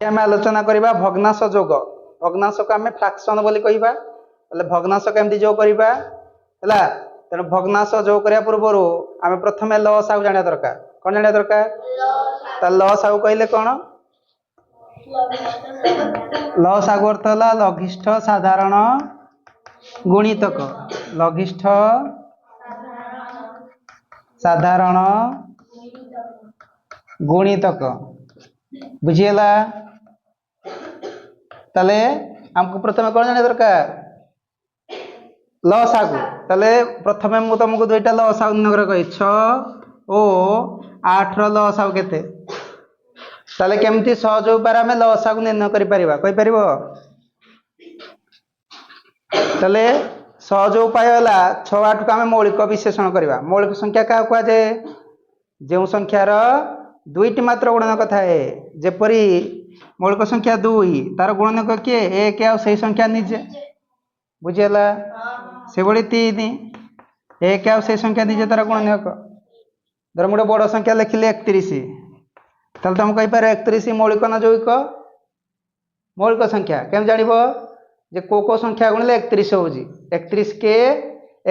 आम आलोचना करवा भग्नांश जोग भग्नांश को आम फ्राक्शन बोली कहवा भग्नांश केमती जोग करवा है तेणु भग्नांश जोग करने पूर्व आम प्रथम लस आउ जाना दरकार कौन जाना दरकार लस आउ कहले कौन लस आगु अर्थ है लघिष्ठ साधारण गुणितक लघिष्ठ साधारण गुणितक बुझीगला ताले हमको प्रथम कौन जाना दरकार लस आगु ताले प्रथम मु तुमको दुईटा लस आगु नगर कही 6 और 8 रो लस आगु केते ताले केमती सहज उपाय आम लस आगु निर्णय करि परिबा कहि परिबो ताले सहज उपाय है 6 8 को आम मौलिक विशेषण करवा मौलिक संख्या क्या कह जाए जो संख्यार दुईटी मात्र गुणनक थाए जेपरी मौलिक संख्या 2 तार गुणनक किए 1 आ से संख्या निजे बुझीगला से भाई 3 1 आ से संख्या निजे तार गुणनक धर गोटे बड़ संख्या लिखिले 31 ताल तुम कहीपर 31 मौलिक ना जौगिक मौलिक संख्या केम जान जे को संख्या गुणिले 31 हो 31 के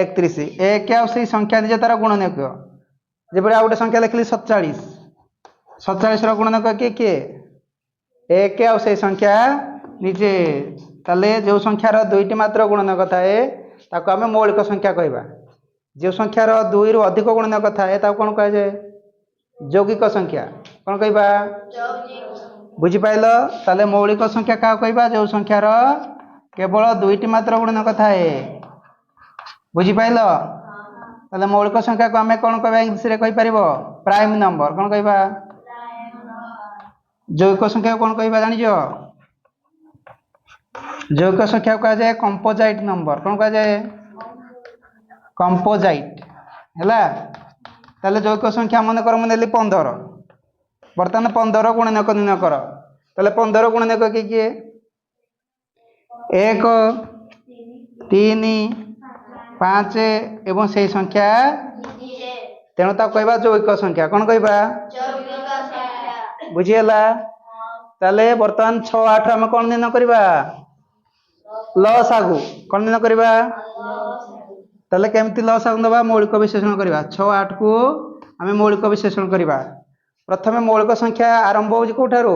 31 1 आ से संख्या निजे तार गुणनक जब आ गोटे संख्या लिखिली 47 47 गुणनक किए किए 1 आ से संख्या निजे ताले जो संख्यार दुईटी मात्र गुणनक थाए ताको आम मौलिक संख्या कहवा जो संख्यार 2 रु अधिक गुणनक थाए ताको कौन कह जाए यौगिक संख्या कौन कहवा बुझीपाइल ताले मौलिक संख्या क्या कहवा जो संख्यार केवल दुईटी मात्र गुणनक थाए बुझीपाइल ताले मौलिक संख्या को आम कौन कहवा इंग्लिश रे कहि परिबो प्राइम नंबर कौन कहवा यौगिक संख्या कौन कहवा जानिज यौगिक संख्या कह जाए कंपोजाइट नंबर कौन कह जाए कंपोजाइट है ताले यौगिक संख्या मन कर मुझे 15 बर्तमान 15 गुणनक निर्णय कर ताले 15 गुणनक किए किए 1 3 5 एवं से संख्या तेणु ताको कहवा यौगिक संख्या कौन कहवा बुझीगला ताले बर्तमान 6 8 आम कौन निर्णय करवा लस आगु कौन निर्णय करवा ताले केमती लस आगु दबा मौलिक विशेषण करवा 6 8 को आम मौलिक विशेषण करवा प्रथम मौलिक संख्या आरंभ हो कौठारू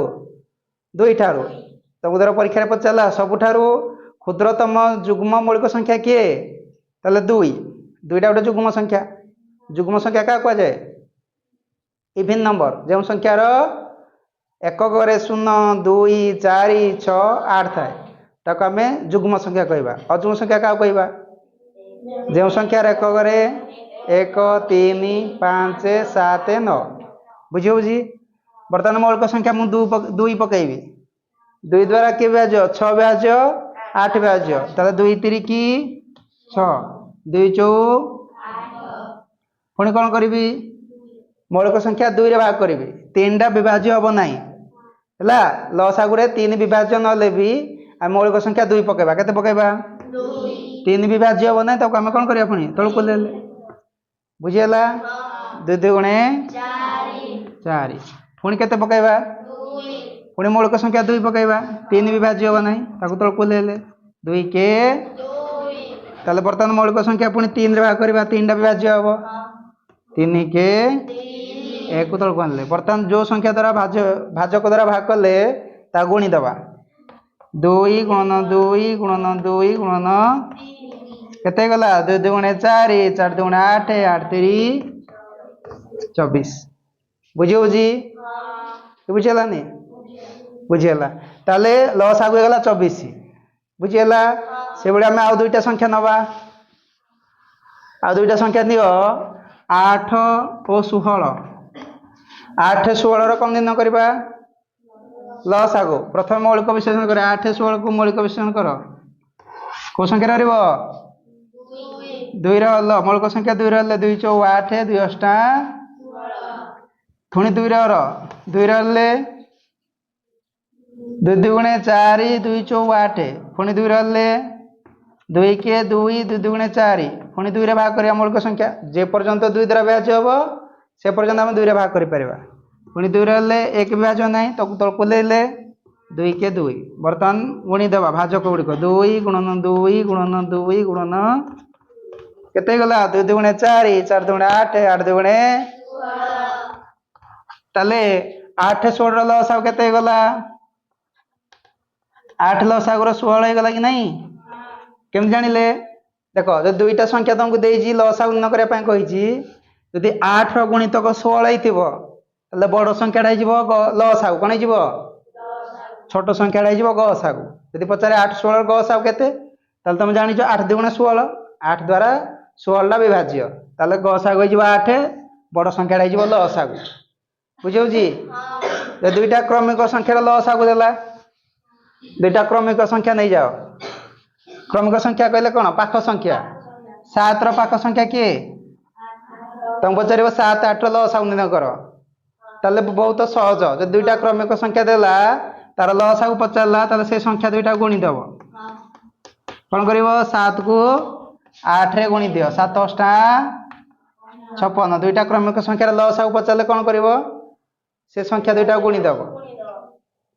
2 ठारू तुमको धर परीक्षा पचारा सबुठारू क्षुद्रतम जुग्म मौलिक संख्या किए ताले 2 दुईटा गोटे जुग्म संख्या क्या कह जाए इभिन नंबर जो संख्यार एकक 0 2 4 6 8 थाए ताको आम जुग्म संख्या कहवा अजुग्म संख्या क्या कहवा जो संख्यार एकक 1 3 5 7 9 बुझी बुझी बर्तमान मौलिक संख्या मुझे 2 पकईबी 2 द्वारा कि ब्याज 6 ब्याज 8 ब्याज ताले 2 3 की 6 2 4 पुणी कौन करी मौलिक संख्या 2 रे भाग करी 3टा विभाज्य हम ना है लस आगुरे 3 विभाज्य नले भी आम मौलिक संख्या 2 पकेबा केते पकेबा 3 विभाज्य हम ना आम कौन करिया पुणी तळको ले बुझीगला 2 2 गुणे 4 पुणी केते पकेबा पुणी मौलिक संख्या 2 पकेबा 3 विभाज्य हम ना ताको तळको ले 2 के ताले बर्तमान मौलिक संख्या पुणी 3 रे भाग करबा 3टा विभाज्य हम 3 के 1 को तळको आनले बर्तमान जो संख्या द्वारा भाजक द्वारा भाग कले ता गुणी दबा 2 गुणन 2 गुणन 2 गुणन केते गला 2 2 गुणे 4 4 2 गुणे 8 8 3 24 बुझी बुझी बुझीगला नहीं बुझीगला ताले लस आगु गला 24 बुझीगला से बळे आमे आउ दुईटा संख्या नबा आ दुईटा संख्या नियो 8 और 16 8 16 रो कौन निर्णय करवा लस आगो प्रथम मौलिक विशेषण कर 8 16 को मौलिक विशेषण कर को संख्या रहिबो 2 रे हल मौलिक संख्या 2 रे हल 2 4 8 2 8 पुणी 2 रे हर 2 रे हल 2 2 गुणे 4 2 4 8 पुणी 2 रे हल 2 के 2 2 2 गुणे 4 पुणी 2 रे भाग करिया मौलिक संख्या जे पर्यंत 2 द्वारा विभाज्य हबो से पर्यंत हम 2 रे भाग करि परिबा पुणी 2 रे हले 1 विभाज्य नाही तो तळको लेले 2 के 2 बर्तमान गुणी देवा भाजक गुड़िक 2 गुणन 2 गुणन 2 गुणन केते गला 2 2 गुणे 4 4 2 गुणे 8 8 2 गुणे ताले 8 16 रो लसागु केते गला 8 लसागु रो 16 हे गला कि नहीं केम जानिले देखो जो दुईटा संख्या तुमको देजी लसागु न करे पय कहिजी यदि 8 रो गुणितक 16 हिथिबो तले बड़ संख्याटा हिजिबो लसागु कोन हिजिबो छोट संख्याटा हिजिबो गसागु यदि पचारे 8 16 गसागु केते तले तुम जानि जो 8 2 गुणे 16 8 द्वारा 16 टा विभाज्य तले गसागु हिजिबो 8 बड़ संख्याटा हिजिबो लसागु बुझौ जी ये दुईटा क्रमिक संख्या लसागु देला दुईटा क्रमिक संख्या नहीं जाओ क्रमिक संख्या कहले कौन पाख संख्या 7 रो पाख संख्या किए तुम पचार 7 8 लसागु निर्णय कर ताले बहुत सहज जो दुईटा क्रमिक संख्या देला तार लसागु पचारला ताले से संख्या दुईटा गुणी देव कौन कर 7 को 8 रे गुणी दियो 7 8 56 दुईटा क्रमिक संख्या लसागु पचारले कौन कर से संख्या दुईटा गुणी देव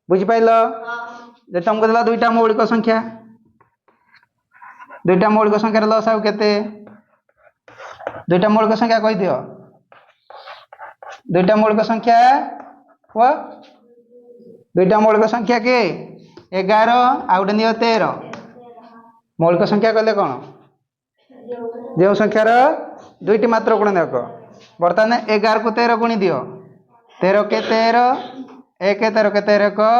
बुझिपाइल जे तुमको देला दुईटा मौलिक संख्या लसागु केते दुईटा मौलिक संख्या कहि दियो दुईटा मौलिक संख्या व दुईटा मौलिक संख्या के 11 आ गोटे नियो 13 मौलिक संख्या कहले कौन जो संख्यार दुईटी मात्र गुणनक बर्तमान 11 को 13 गुणी दियो 13 के 13 1 13 के 13 को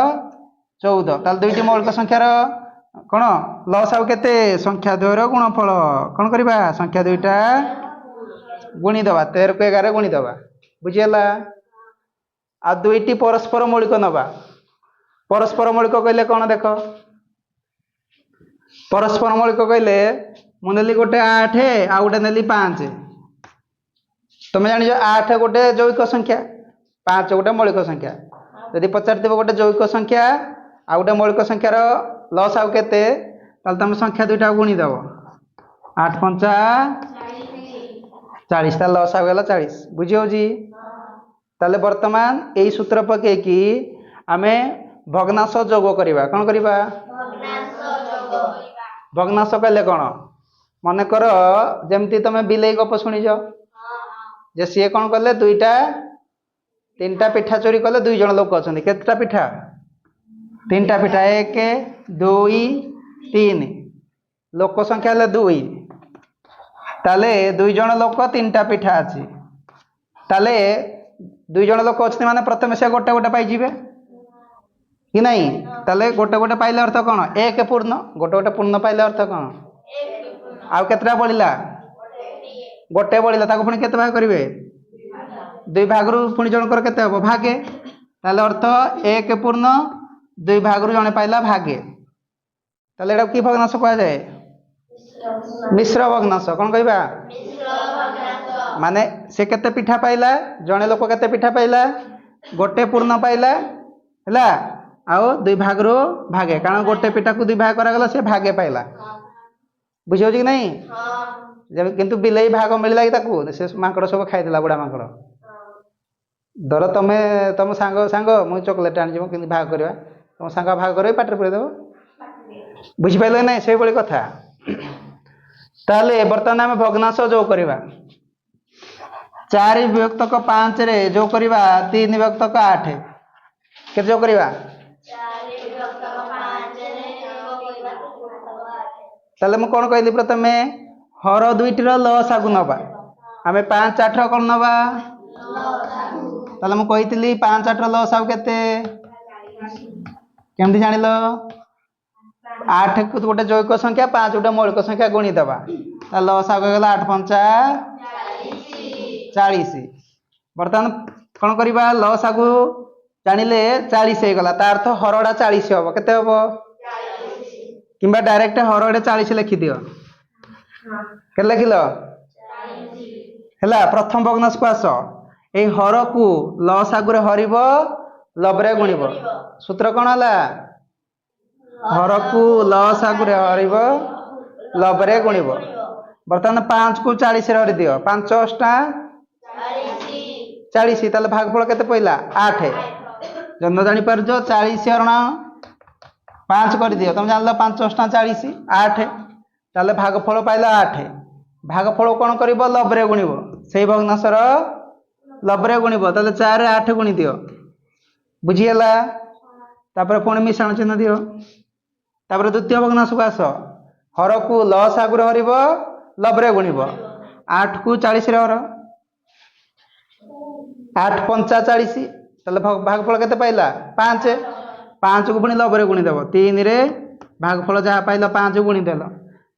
14 ताल दुईटी मौलिक संख्यार कौन लसागु केते संख्या द्वयर गुणफल कौन करबा संख्या दुईटा गुणी दबा 13 को 11 गुणी दबा बुझियला आ दुईटी परस्पर मौलिक नबा परस्पर मौलिक कहले कौन देख परस्पर मौलिक कहले मु नेली गोटे 8 आ गोटे नेली 5 तुम जानि 8 गोटे जैविक संख्या 5 गोटे मौलिक संख्या यदि पचार गोटे जैविक संख्या आ गोटे मौलिक संख्यार लसागु केते ताल तुम संख्या दुईटा गुणी देव 8 5 40 ताल लसागु गेला 40 बुझियो जी ताले वर्तमान एई सूत्र पके कि आमे भग्नांश जोग करिबा कोन करिबा भग्नांश कहले कोन मन कर जेमती तमे बिलेई गप सुनी जो जे सी कोन करले दुईटा तीनटा पिठा चोरी कले 2 जण लोक अछंती केतटा पिठा तीनटा पिठा 1 2 3 लोक संख्या ले 2 ताले 2 जण लोक तीनटा पिठा अछि ताले 2 जण लोक अछंती माने प्रथमे से गोटे गोटे पाई जिवे कि नहीं ताले गोटे गोटे पाइले अर्थ कोन एक पूर्ण गोटे गोटे पूर्ण पाइले अर्थ कोन आउ केतरा बळिला गोटे बळिला ताको पुणी केते भाग करिवे 2 भागरु पुणी जणकर केते हबो भागे ताले अर्थ एक पूर्ण 2 भागरु जणे पाइला भागे ताले एटा की भग्नांश कहया जाय मिश्र भग्नांश कोन कहबा माने से केते पिठा पाइला जणे लोक केते पिठा पाइला गोटे पूर्ण पाइला हला आउ 2 भागरु भागे कारण गोटे पिठा को 2 भाग करा गला से भागे पाइला बुझियो कि नहीं जब किंतु बिलेई भाग मिलला कि ताकू से माकड़ सब खाइ देला बुढ़ा माकड़ धर तमे तम सांग सांग मु चॉकलेट आन जिवो किंतु भाग करबा तम सांग भाग करबे पाटर पुरे देबो बुझि पाइले नहीं से बळी कथा ताले वर्तमान हम भग्नांश जो करबा 4 विभक्तक 5 रे जो करबा 3 विभक्तक 8 के जो करबा 4 विभक्तक 5 रे जो करबा ताले मु कोन कहली प्रथमे हर दुईटीर लसागु नबा आमे 5 8 कोन नबा लसागु ताले मु कहितली 5 8 लसागु केते केमति जानिलो 8 को गोटे जैविक संख्या 5 गोटे मौलिक संख्या गुणी दबा ता लसागु गेला 8 5 40 वर्तमान कोन करबा लसागु जानिले 40 हे गला ता अर्थ हरडा 40 होबो केते होबो 40 किबा डायरेक्ट हरडे 40 लिखि दियो के लिखिलो 40 हला प्रथम भग्नांश को आस ए हर को लसागु रे हरिबो लबरे गुणिबो सूत्र कोन हला हर को लसागु रे हरिबो लबरे गुणिबो वर्तमान 5 को 40 रे हरि दियो 5 8 40 ताले भागफल केते पइला 8 जन्म जानि पार जो 40 हरण पाँच कर दियो तुम जान 5 अष्टा 40 8 ताले भागफल पाइल 8 भागफल कौन कर लब्रे गुणिब से भग्नांशर लब्रे गुणिब ताले 4 रे 8 गुणी दियो बुझीगला तापर पुणी मिश्रण चिन्ह दियो तापर द्वितीय भग्नांश को आस हर को लस आगुरी हरिब लब्रे गुणिब 8 को 40 रे हर 8 पंचा 40 ताले भागफल केते पाइला 5 5 को पुणी लब्रे गुणी देव 3 रे भागफल जहाँ पाइल 5 गुणी देल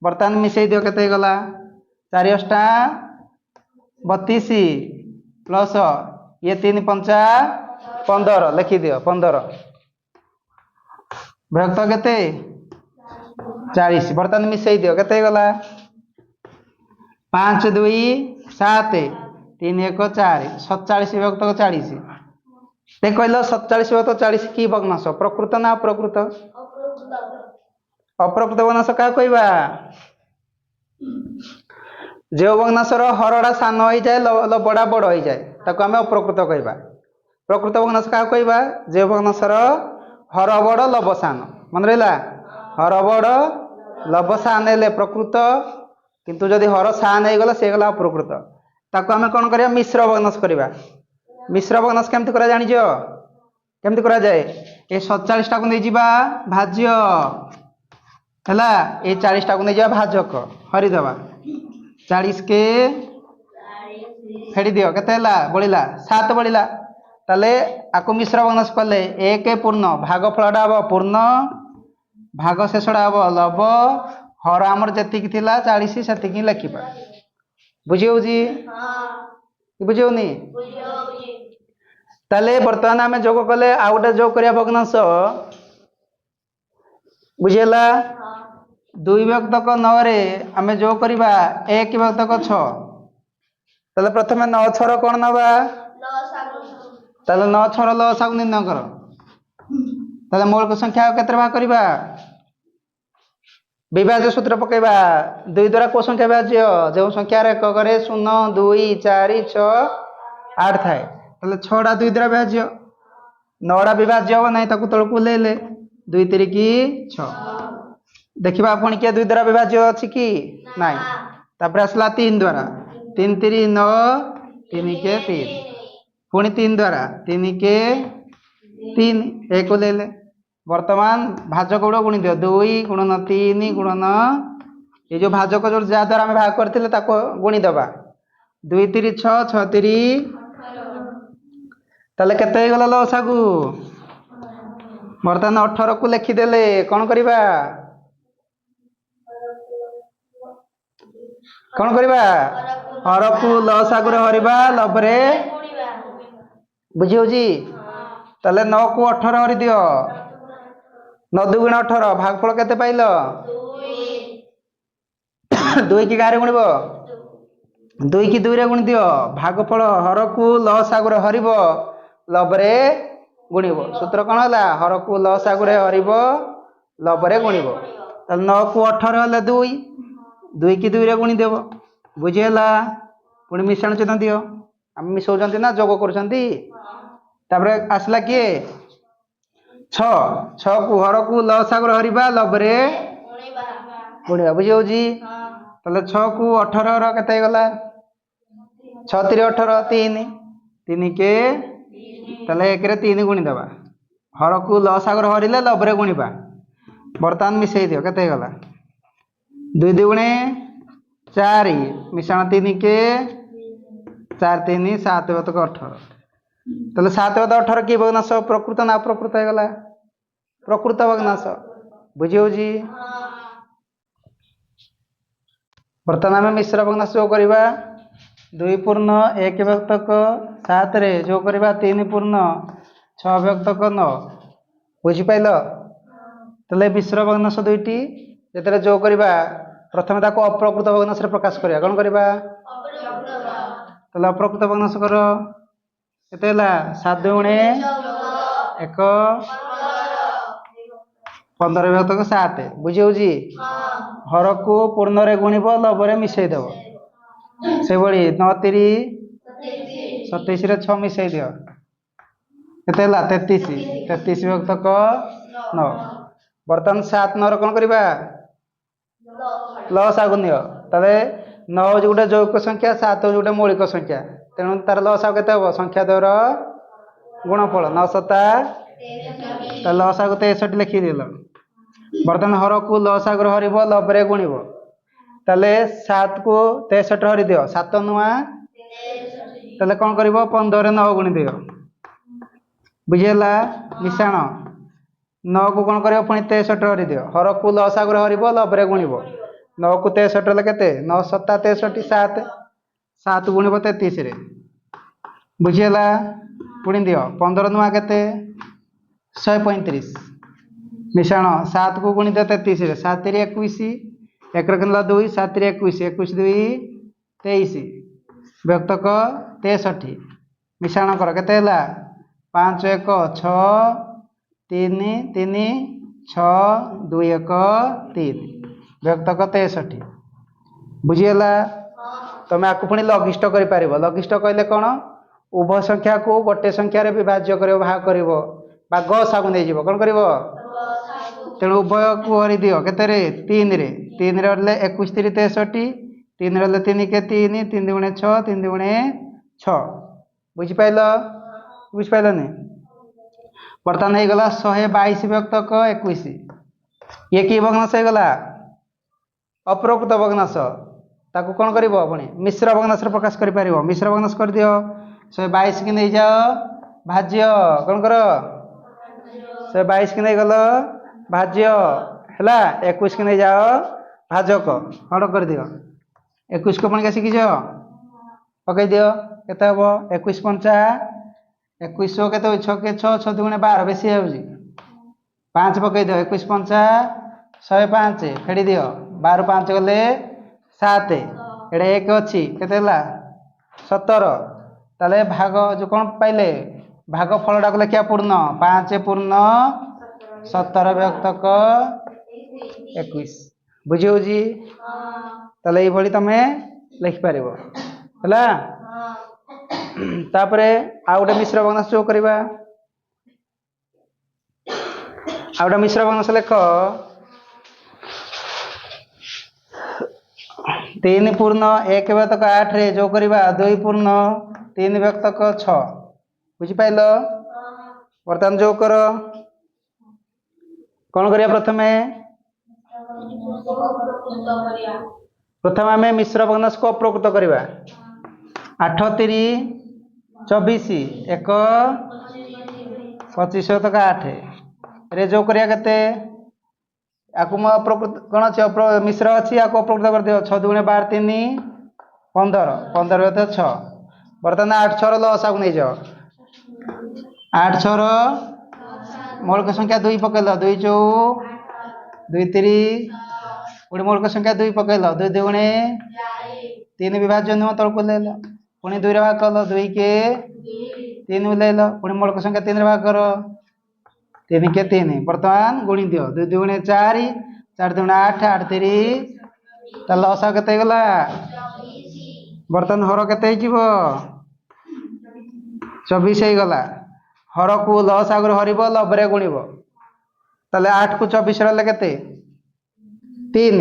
बर्तमान मिसई दियो केते गला 4 अष्टा 32 प्लस ये 3 पंचा 15 लिखि दियो 15 विभक्त केते 40 बर्तमान मिसई दियो केते गला 5 2 7 3 1 4 47 विभक्त 40 ते कहलो 47 विभक्त 40 की भग्नांश प्रकृत ना अप्रकृत अप्रकृत भग्नांश क्या कहबा जो भग्नांशर हरड़ा सान हो जाए लबड़ा बड़ हो जाए ताको आम अप्रकृत कहबा प्रकृत भग्नांश क्या कहबा जो भग्नांशर हर बड़ लब सान मन रहा हर बड़ लब सान हेले प्रकृत किंतु जदि हर सान हो गला से गला अप्रकृत ताको आम कौन करिया मिश्र भग्नांश करबा मिश्र भग्नांश केमती करा जानिछ केमती करा जाए ए 47 टा को नै जिबा भाज्य हैला ए 40 टा को नै जिबा भाजक हरि दबा 40 के फेड़ी दियो केते हैला बळिला 7 बळिला ताले आको मिश्र भग्नांश कले 1 पूर्ण भागफलडा हबो पूर्ण भाग शेषडा हबो लब हर आमर जतिक थिला 40 सेतिक लिखिबा बुझियो जी बुझियो नी ताले वर्तमान आम जोग कले आ गोटे जोग करिया भग्नांश बुझेला 2 विभक्तक 9 रे आम जोग करबा 1 विभक्तक 6 ताले प्रथमे 9 छर कोन नबा ताले 9 छर लसागु निर्णय कर ताले मौलिक संख्या केते भाग करबा विभाज्य सूत्र पकेबा 2 द्वारा को संख्या विभाज्य जो संख्या रे एक करे 0 2 4 6 8 थाए ताले 6 टा 2 द्वारा विभाज्य 9 टा विभाज्य हो नै ताकू तळकू लेले 2 3 की 6 देखिबा आपण के 2 द्वारा विभाज्य अछि कि नै तापर असला 3 द्वारा 3 3 9 3 के 3 पुणी 3 द्वारा 3 के 3 एक लेले वर्तमान भाजक गुण गुणी दियो 2 गुणन 3 गुणन ये जो भाजक जो जा द्वारा हम भाग करथिले ताको गुणी दबा 2 3 6 6 3 ताले केते गला लसागु वर्तमान 18 को लिखि देले कोन करबा हर को लसागु रे हरिबा लबरे बुझियो जी ताले 9 को 18 हरि दियो 9 2 18 भागफल केते पाइल 2 की गारे गुणिबो 2 की 2 रे गुणी दियो भागफल हर को लसागु रे हरिबो लबरे गुणिबो सूत्र कोन होला हर को लसागु रे हरिबो लबरे गुणिबो त 9 को 18 हले 2 2 की 2 रे गुणी देबो बुझियला पुणी मिश्रण चिन्ह दियो हम मिसौजंती ना जोग करजंती तापर आसला के 6 6 को हर को लसागु रे हरिबा लबरे गुणिबा बुझियो जी ताले 6 को 18 रो केते गला 6 3 18 3 3 के ताले 1 रे 3 गुणी दबा हर को लसागु रे हरिले लबरे गुणिबा वर्तमान मिसई दियो केते गला 2 2 गुणे 4 मिश्रण 3 के 4 3 7 तक 18 ताले 7 18 की भग्नांश प्रकृत ना अप्रकृत हो गला प्रकृत भग्नांश बुझियो जी वर्तमान में मिश्र भग्नांश जो करबा 2 पूर्ण 1 विभक्तक 7 रे जो करबा 3 पूर्ण 6 विभक्तक 9 बुझि पाइलो तले मिश्र भग्नांश दुईटी जेतरे जो करबा प्रथमे ताको अप्रकृत भग्नांश रे प्रकाश करिया कोन करबा तले अप्रकृत भग्नांश करो केते हला 7 गुणे 1 15 विभक्तक 7 बुझियो जी हर को पूर्ण रे गुणिबो लबरे मिसई देबो से बड़ी 9 3 27 रे 6 मिसई दियो केते हला 33 33 विभक्तक 9 बर्तमान 7 9 कौन करवा लसागु नियो ताले 9 हूँ गोटे जौगिक संख्या 7 हूँ गोटे मौलिक संख्या तेणु तार लसागु केते हम संख्या द्वयर गुणफल 9 7 लसागु 63 लिखिदेल बर्तमान हर को लसागु हर लबे गुणव ताले 7 को 63 हरि दियो 7 नुआ ताले कौन कर 15 9 गुणी दियो बुझेला मिशाण 9 को कौन कर पुणी 63 हरि दियो हर को लसागु हर लबे गुणव 9 को 63 केते 9 7 63 7 7 गुणव 33 रे बुझेला पुणी दियो 15 नुआ केते 135 मिशाण 7 को गुणी दियो 33 रे 7 रे 21 एक रखला 2 7 रे 21 21 2 23 व्यक्तक 63 मिशाण कर केते हला 5 1 6 3 3 6 2 1 3 व्यक्तक 63 बुझीगला तुम आपको पुणी लघिष्ठ कर लघिष्ठ कहले कौन उभय संख्या को गोटे संख्यार विभाज्य कर भाग कर ग सागु नहीं जीव कौन कर तेणु उभय को हरि दियो केते 3 रे 3 रे 21 3 63 3 रे 3 के 3 3 गुणे 6 3 गुणे 6 बुझिपाइल बुझिपाइलनि बर्तमान हो गला 122 व्यक्तक 21 ये कि भग्नांश हो गला अप्रकृत भग्नांश ताकू कौन कर मिश्र भग्नांश प्रकाश कर मिश्र भग्नांश कर दियो 122 की नहीं जाओ भाज्य कौन कर 122 की नहीं गल भाज्य है 21 की नहीं जाओ भाजक हड़ कर दियो 21 को पुणी शिखिज पकई दियो केते हम 21 पंचा 21 के 6 के 6 6 दुगुणे 12 बेसी होउजी 5 पकई दियो 21 पंचा 105 फेड़ी दियो 12 5 गले 7 एडे 1 अच्छी केते 17 ताले भाग जो कौन पाइले भाग फल डाक लिखा पूर्ण 5 पूर्ण 17 व्यक्तक 21 बुझी ताले ये भली तमे लिखि पारिबो हला तापरे आ गोटे मिश्र भग्नांश जो करबा आ गोटे मिश्र भग्नांश लेख 3 पूर्ण 1 व्यक्तक 8 रे जो करबा 2 पूर्ण 3 व्यक्तक 6 बुझी पाइल वर्तमान जो कर कौन करिया प्रथम आम मिश्र भग्नांश को अप्रकृत करवा 8 3 24 1 25 8 रे जो करिया केते आकु म अप्रकृत कौन अच्छे मिश्र अच्छी आपको अप्रकृत कर दियो 6 दुगुणे 12 3 15 15 होते 6 बर्तमान 8 6 लसागु नहीं जाओ 8 6 मौलिक संख्या 2 पकेल 2 चौ 2 3 पुणी मौलिक संख्या 2 पकेल 2 दुगुणे 3 विभाज्य नुह तलक ले पुणी 2 रे भाग कल 2 के 3 ले पुणी मौलिक संख्या 3 रे भाग कर 3 के 3 बर्तमान गुणी दियो 2 दुगुणे 4 4 दुगुणे 8 8 3 ताल लसा केते गला बर्तमान हर केते जीवो 24 हो गला हर को लसागु हरिब लबरे गुणिब ताले 8 को 24 रे केते 3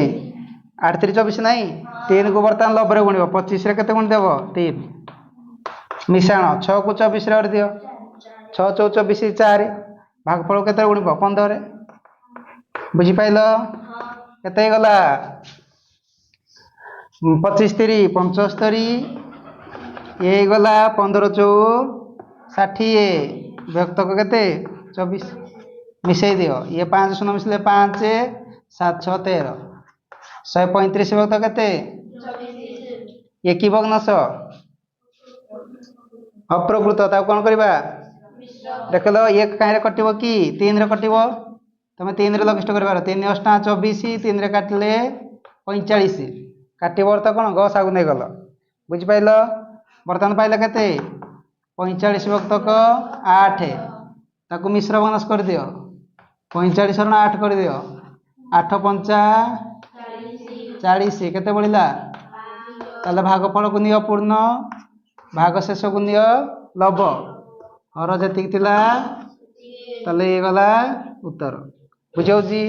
8 3 24 नहीं 3 को बर्तमान लबरे गुणिब 25 रे केते गुण देबो 3 मिशाण 6 को 24 रे हरि दियो 6 4 24 4 भागफल केते गुणिब 15 रे बुझी पाइल केते गला 25 3 75 ये गला 15 चौ 60 व्यक्तक केते 24 मिसई दियो ये 5 शून्य मिसले 5 7 6 13 135 व्यक्त केते ये कि भग्नांश अप्रकृत ता कौन करबा देख लो ये कहीं कटिब कि 3 रे कटिब तुम 3 रे लघिष्ठ कर 3 8 24 3 रे काटिले 45 काटिब अर्थ कौन ग सागु नहीं गल बुझिपाइल बर्तमान पाइल केते 45 व्यक्तक 8 ताकू मिश्र भग्नांश कर दियो 45 रण 8 कर दियो 8 पंचा 40 केते बढ़िला ताले भागफल को नियो पूर्ण भाग शेष को नियो लब हर जति थिला ताले ये गला उत्तर ବୁଝି ହଉଛି?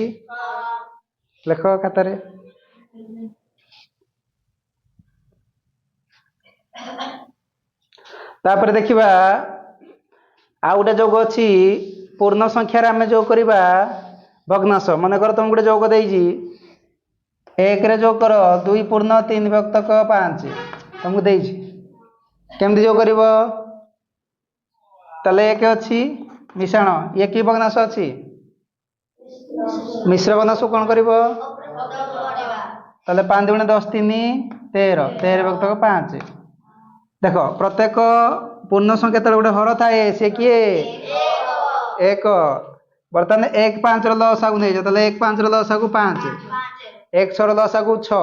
ଲେଖ ଖାତାରେ। ତାପରେ ଦେଖିବା ଆଉ ଗୋଟେ ଯୋଗ ଅଛି ପୂର୍ଣ୍ଣ ସଂଖ୍ୟାରେ ଆମେ ଯୋଗ କରିବା ଭଗ୍ନାଂଶ। ମନେକର ତମକୁ ଗୋଟେ ଯୋଗ ଦେଇଛି 1 ରେ ଯୋଗ କର 2 ପୂର୍ଣ୍ଣ 3 ବିଭକ୍ତକ 5 ତମକୁ ଦେଇଛି। କେମିତି ଯୋଗ କରିବ? ତାହେଲେ 1 ଅଛି ମିଶାଣ, ଇଏ କି ଭଗ୍ନାଂଶ ଅଛି? ମିଶ୍ର ଭଗ୍ନାଂଶ କଣ କରିବ? ତାହେଲେ 5 × 10 3 13 13 ବିଭକ୍ତକ 5। ଦେଖ ପ୍ରତ୍ୟେକ ପୂର୍ଣ୍ଣ ସଂଖ୍ୟା ତଳେ ଗୋଟେ ହର ଥାଏ, ସେ କିଏ? 1। ବର୍ତ୍ତମାନ 1 5 ର ଲସାଗୁ ନେଇଛ, ତାହେଲେ 1 5 ର ଲସାଗୁ 5, 1 6 ର ଲସାଗୁ 6,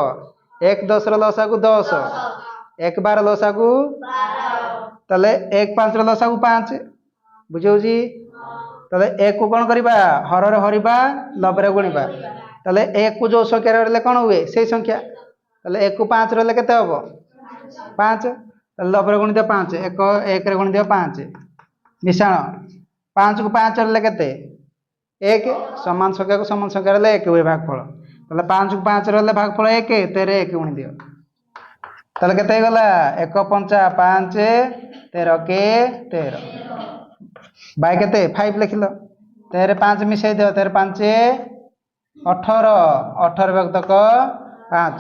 1 10 ର ଲସାଗୁ 10, 1 12 ଲସାଗୁ, ତାହେଲେ 1 5 ର ଲସାଗୁ 5। ବୁଝି ହଉଛି? ତାହେଲେ 1 କୁ କଣ କରିବା? ହରରେ ହରିବା, ଲବରେ ଗୁଣିବା। ତାହେଲେ 1 କୁ ଯୋଉ ସଂଖ୍ୟାରେ ହରିଲେ କଣ ହୁଏ? ସେଇ ସଂଖ୍ୟା। ତାହେଲେ 1 କୁ 5 ରହିଲେ କେତେ ହବ? 5। ତାହେଲେ ଲବରେ ଗୁଣି ଦିଅ 5, 1 ରେ ଗୁଣି ଦିଅ 5। ମିଶାଣ 5 କୁ 5 ହରିଲେ କେତେ? 1। ସମାନ ସଂଖ୍ୟାକୁ ସମାନ ସଂଖ୍ୟା ହେଲେ 1 ହୁଏ ଭାଗଫଳ। ତାହେଲେ 5 କୁ 5 ରହିଲେ ଭାଗଫଳ 1, 13 1 ଗୁଣି ଦିଅ। ତାହେଲେ କେତେ ହେଇଗଲା? 1 5 5 13 କେ 13 ବାଇ କେତେ? 5 ଲେଖିଲ। 13 5 ମିଶାଇ ଦିଅ, 13 5 18, 18 ବିଭକ୍ତକ 5।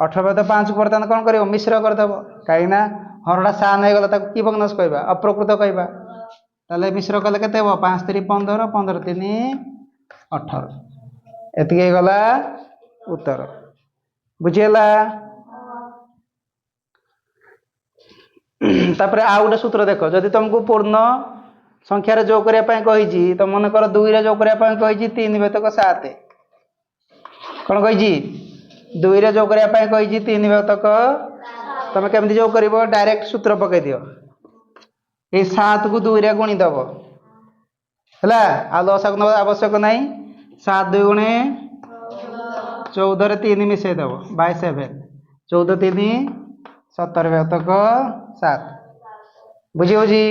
18 ବିଭକ୍ତ 5 କୁ ବର୍ତ୍ତମାନ କଣ କରିବ? ମିଶ୍ର କରିଦେବ। କାହିଁକିନା ହରଟା ସାନ ହେଇଗଲା, ତାକୁ କି ଭଗ୍ନାଂଶ କହିବା? ଅପ୍ରକୃତ କହିବା। ତାହେଲେ ମିଶ୍ର କଲେ କେତେ ହେବ? 5 3 15, 15 3 18। ଏତିକି ହେଇଗଲା ଉତ୍ତର। ବୁଝିହେଲା? ତାପରେ ଆଉ ଗୋଟେ ସୂତ୍ର ଦେଖ, ଯଦି ତମକୁ ପୂର୍ଣ୍ଣ ସଂଖ୍ୟାରେ ଯୋଗ କରିବା ପାଇଁ କହିଛି, ତ ମନେକର 2 ରେ ଯୋଗ କରିବା ପାଇଁ କହିଛି 3 ବିଭକ୍ତକ 7। କଣ କହିଛି? 2 ରେ ଯୋଗ କରିବା ପାଇଁ କହିଛି 3 ବିଭକ୍ତକ। ତମେ କେମିତି ଯୋଗ କରିବ? ଡାଇରେକ୍ଟ ସୂତ୍ର ପକେଇ ଦିଅ। ଏଇ 7 କୁ 2 ରେ ଗୁଣି ଦବ, ହେଲା? ଆଉ ଲସାଗୁ ନେବା ଆବଶ୍ୟକ ନାହିଁ। 7 2 ଗୁଣେ 14 ରେ 3 ମିଶାଇ ଦବ, ବାଇ 7। 14 3 17 ବିଭକ୍ତକ 7। ବୁଝି ହଉଛି?